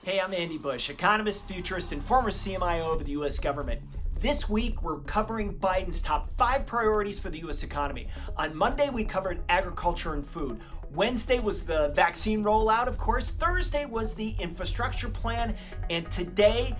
Hey, I'm Andy Bush, economist, futurist, and former CMIO of the U.S. government. This week, we're covering Biden's top 5 priorities for the U.S. economy. On Monday, we covered agriculture and food. Wednesday was the vaccine rollout, of course. Thursday was the infrastructure plan. And today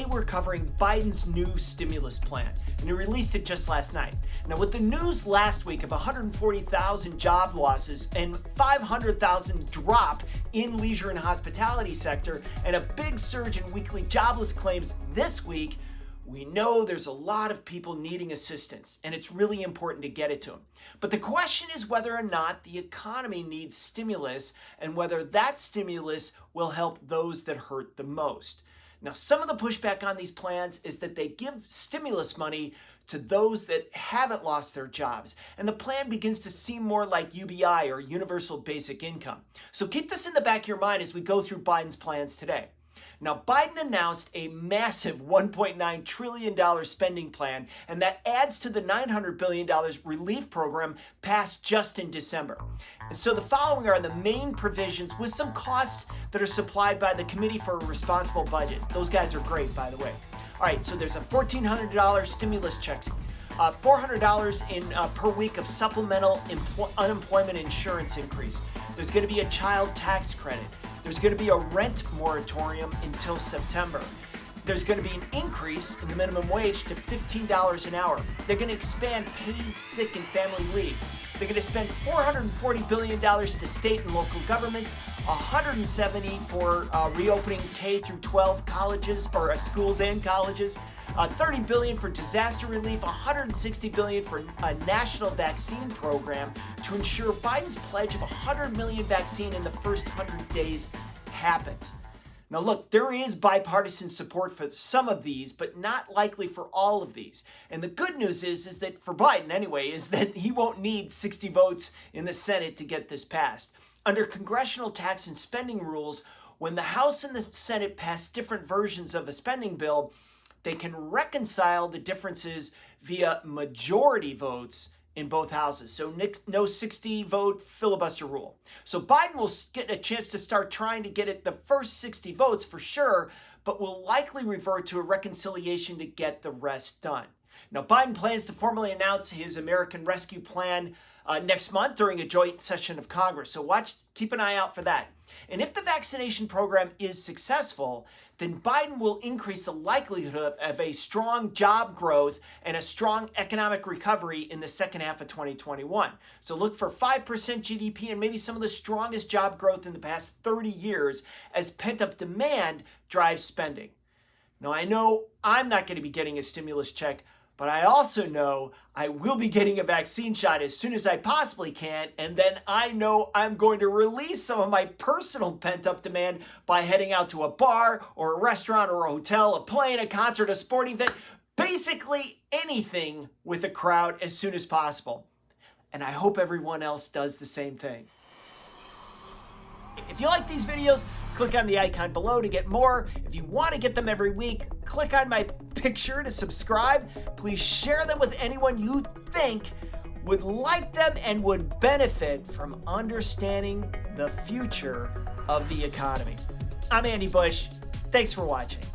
we're covering Biden's new stimulus plan. And he released it just last night. Now, with the news last week of 140,000 job losses and 500,000 drop in leisure and hospitality sector and a big surge in weekly jobless claims this week, we know there's a lot of people needing assistance, and it's really important to get it to them. But the question is whether or not the economy needs stimulus and whether that stimulus will help those that hurt the most. Now, some of the pushback on these plans is that they give stimulus money to those that haven't lost their jobs, and the plan begins to seem more like UBI or Universal Basic Income. So keep this in the back of your mind as we go through Biden's plans today. Now, Biden announced a massive $1.9 trillion spending plan, and that adds to the $900 billion relief program passed just in December. And so the following are the main provisions with some costs that are supplied by the Committee for a Responsible Budget. Those guys are great, by the way. All right, so there's a $1,400 stimulus checks, $400 per week of supplemental unemployment insurance increase. There's going to be a child tax credit. There's going to be a rent moratorium until September. There's going to be an increase in the minimum wage to $15 an hour. They're going to expand paid sick and family leave. They're going to spend $440 billion to state and local governments, $170 for reopening K through 12 colleges or schools and colleges, $30 billion for disaster relief, $160 billion for a national vaccine program to ensure Biden's pledge of 100 million vaccine in the first 100 days happens. Now look, there is bipartisan support for some of these, but not likely for all of these. And the good news is that for Biden anyway, is that he won't need 60 votes in the Senate to get this passed. Under congressional tax and spending rules, when the House and the Senate pass different versions of a spending bill, they can reconcile the differences via majority votes in both houses. So no 60-vote filibuster rule. So Biden will get a chance to start trying to get it the first 60 votes for sure, but will likely revert to a reconciliation to get the rest done. Now, Biden plans to formally announce his American Rescue Plan next month during a joint session of Congress. So keep an eye out for that. And if the vaccination program is successful, then Biden will increase the likelihood of a strong job growth and a strong economic recovery in the second half of 2021. So look for 5% GDP and maybe some of the strongest job growth in the past 30 years as pent-up demand drives spending. Now, I know I'm not going to be getting a stimulus check, but I also know I will be getting a vaccine shot as soon as I possibly can, and then I know I'm going to release some of my personal pent-up demand by heading out to a bar or a restaurant or a hotel, a plane, a concert, a sporting event, basically anything with a crowd as soon as possible. And I hope everyone else does the same thing. If you like these videos, click on the icon below to get more. If you want to get them every week, click on my picture to subscribe. Please share them with anyone you think would like them and would benefit from understanding the future of the economy. I'm Andy Bush. Thanks for watching.